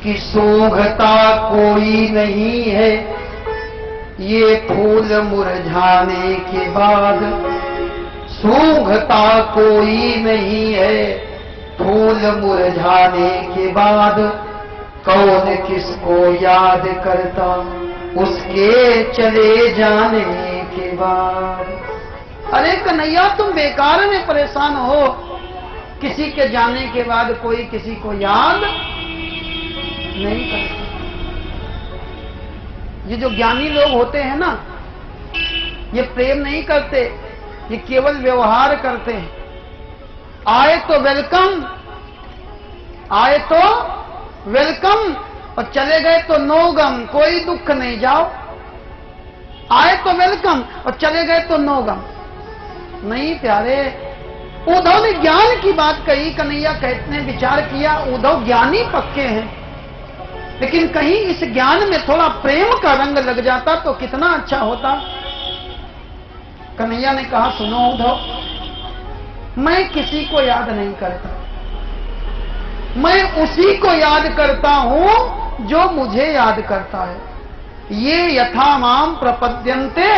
कि सूंघता कोई नहीं है ये फूल मुरझाने के बाद, सूंघता कोई नहीं है फूल मुरझाने के बाद, कौन किसको याद करता उसके चले जाने के बाद। अरे कन्हैया, तुम बेकार में परेशान हो, किसी के जाने के बाद कोई किसी को याद नहीं करता। ये जो ज्ञानी लोग होते हैं ना, ये प्रेम नहीं करते, ये केवल व्यवहार करते हैं। आए तो वेलकम, आए तो वेलकम, और चले गए तो नो गम, कोई दुख नहीं, जाओ। आए तो वेलकम और चले गए तो नो गम। नहीं प्यारे, उद्धव ने ज्ञान की बात कही। कन्हैया कहते ने विचार किया, उद्धव ज्ञानी पक्के हैं, लेकिन कहीं इस ज्ञान में थोड़ा प्रेम का रंग लग जाता तो कितना अच्छा होता। कन्हैया ने कहा, सुनो उद्धव, मैं किसी को याद नहीं करता, मैं उसी को याद करता हूं जो मुझे याद करता है। ये यथा माम प्रपद्यन्ते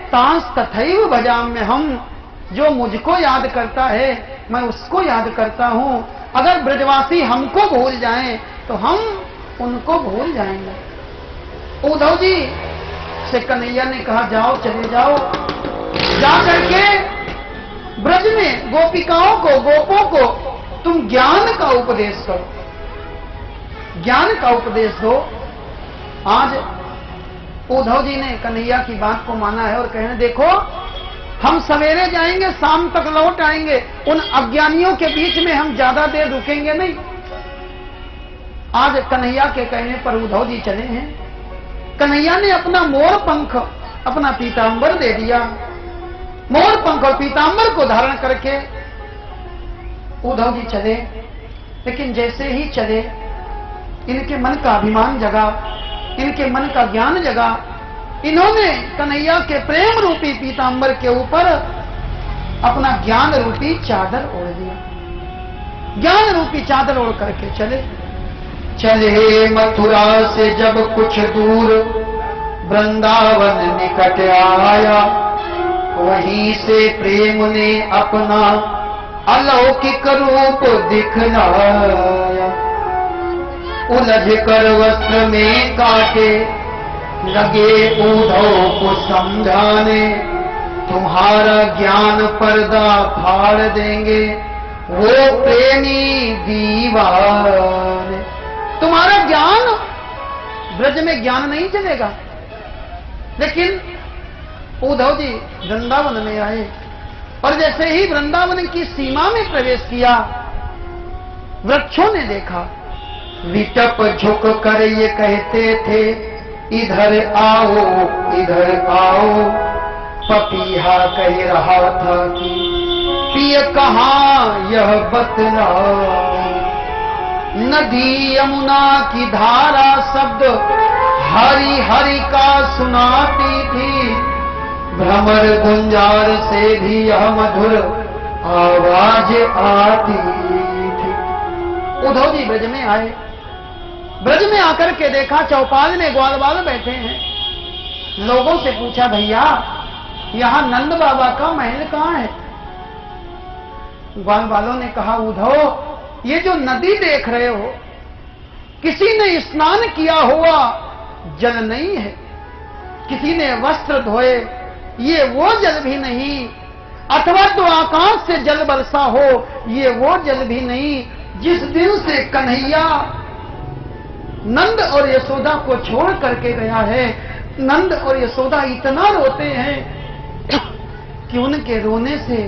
तांस तथैव भजाम्य हम। जो मुझको याद करता है मैं उसको याद करता हूं। अगर ब्रजवासी हमको भूल जाएं तो हम उनको भूल जाएंगे। उद्धव जी से कन्हैया ने कहा, जाओ, चले जाओ, जा करके ब्रज में गोपिकाओं को, गोपों को तुम ज्ञान का उपदेश करो, ज्ञान का उपदेश दो। आज उद्धव जी ने कन्हैया की बात को माना है और कहने, देखो हम सवेरे जाएंगे, शाम तक लौट आएंगे, उन अज्ञानियों के बीच में हम ज्यादा देर रुकेंगे नहीं। आज कन्हैया के कहने पर उद्धव जी चले हैं। कन्हैया ने अपना मोर पंख, अपना पीतांबर दे दिया। मोर पंख और पीतांबर को धारण करके उद्धव जी चले। लेकिन जैसे ही चले, इनके मन का अभिमान जगा, इनके मन का ज्ञान जगा। इन्होंने कन्हैया के प्रेम रूपी पीतांबर के ऊपर अपना ज्ञान रूपी चादर ओढ़ दिया। ज्ञान रूपी चादर ओढ़ करके चले। चले मथुरा से जब कुछ दूर, वृंदावन निकट आया, वहीं से प्रेम ने अपना अलौकिक रूप दिखलाया। उलझ कर वस्त्र में काटे लगे उद्धव को समझाने, तुम्हारा ज्ञान पर्दा फाड़ देंगे वो प्रेमी दीवाने। तुम्हारा ज्ञान, ब्रज में ज्ञान नहीं चलेगा। लेकिन उद्धव जी वृंदावन में आए और जैसे ही वृंदावन की सीमा में प्रवेश किया, वृक्षों ने देखा, विटप झुक कर ये कहते थे, इधर आओ, इधर आओ। पपीहा कह रहा था कि पिय कहाँ यह बतलाओ। नदी यमुना की धारा शब्द हरि हरि का सुनाती थी, भ्रमर गुंजार से भी यह मधुर आवाज आती थी। उद्धव जी ब्रज में आए। ब्रज में आकर के देखा, चौपाल में ग्वाल बाल बैठे हैं। लोगों से पूछा, भैया यहां नंद बाबा का महल कहां है? ग्वाल बालों ने कहा, उद्धव ये जो नदी देख रहे हो, किसी ने स्नान किया हुआ जल नहीं है, किसी ने वस्त्र धोए, ये वो जल भी नहीं, अथवा तो आकाश से जल बरसा हो, ये वो जल भी नहीं। जिस दिन से कन्हैया नंद और यशोदा को छोड़ करके गया है, नंद और यशोदा इतना रोते हैं कि उनके रोने से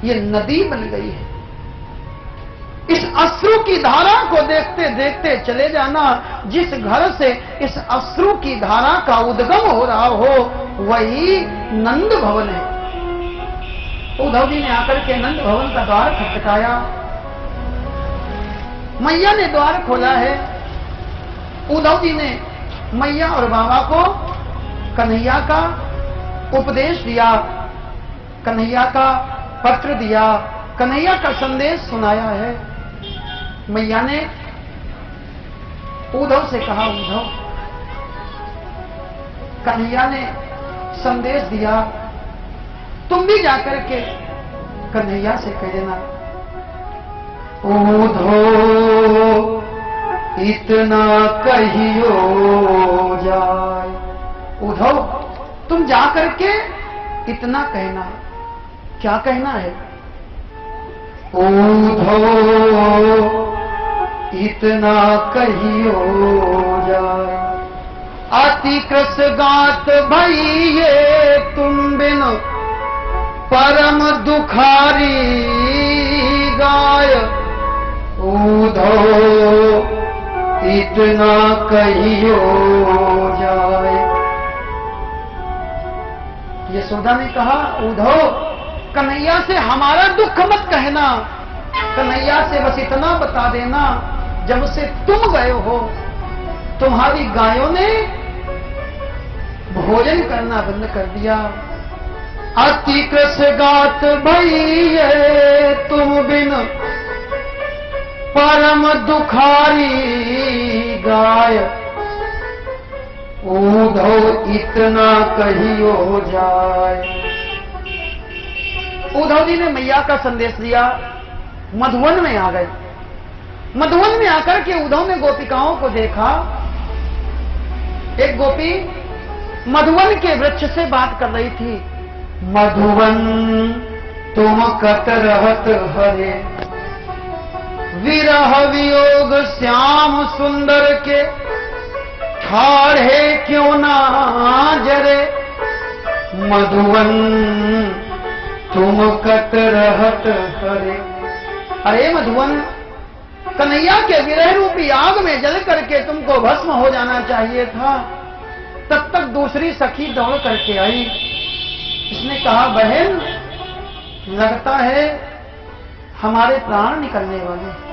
ये नदी बन गई है। इस अश्रु की धारा को देखते देखते चले जाना। जिस घर से इस अश्रु की धारा का उद्गम हो रहा हो, वही नंद भवन है। उद्धव जी ने आकर के नंद भवन का द्वार खटखटाया। मैया ने द्वार खोला है। उद्धव जी ने मैया और बाबा को कन्हैया का उपदेश दिया, कन्हैया का पत्र दिया, कन्हैया का संदेश सुनाया है। मैया ने उद्धव से कहा, उद्धव, कन्हैया ने संदेश दिया, तुम भी जाकर के कन्हैया से कह देना, उद्धव इतना कहियो जाए। उद्धव, तुम जाकर के इतना कहना। क्या कहना है? उद्धव इतना कहियो जाए, अति कृष गात भइये तुम बिन परम दुखारी गाय। उद्धव इतना कहियो जाए। यशोदा ने कहा, उद्धव, कन्हैया से हमारा दुख मत कहना, कन्हैया से बस इतना बता देना, जब से तुम गए हो तुम्हारी गायों ने भोजन करना बंद कर दिया। अति कृष गात भइये तुम बिन परम दुखारी गाय। उद्धव इतना कहियो जाए। उद्धव जी ने मैया का संदेश दिया, मधुवन में आ गए। मधुवन में आकर के उद्धव ने गोपिकाओं को देखा। एक गोपी मधुवन के वृक्ष से बात कर रही थी। मधुवन तुम कत रहत हरे, विरह वियोग श्याम सुंदर के, ठाढ़े क्यों ना जरे। मधुवन तुम कत रहत हरे। अरे मधुवन, कन्हैया के विरह रूपी आग में जल करके तुमको भस्म हो जाना चाहिए था। तब तक दूसरी सखी दौड़ करके आई। इसने कहा, बहन, लगता है हमारे प्राण निकलने वाले,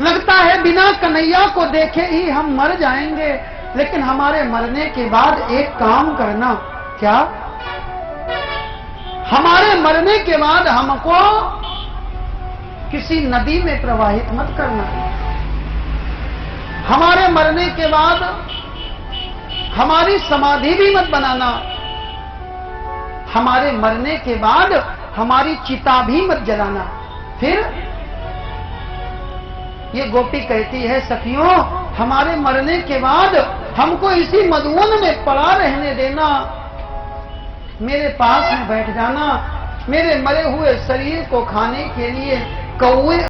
लगता है बिना कन्हैया को देखे ही हम मर जाएंगे। लेकिन हमारे मरने के बाद एक काम करना। क्या? हमारे मरने के बाद हमको किसी नदी में प्रवाहित मत करना। हमारे मरने के बाद हमारी समाधि भी मत बनाना। हमारे मरने के बाद हमारी चिता भी मत जलाना। फिर ये गोपी कहती है, सखियों, हमारे मरने के बाद हमको इसी मधुवन में पड़ा रहने देना, मेरे पास में बैठ जाना। मेरे मरे हुए शरीर को खाने के लिए कौवे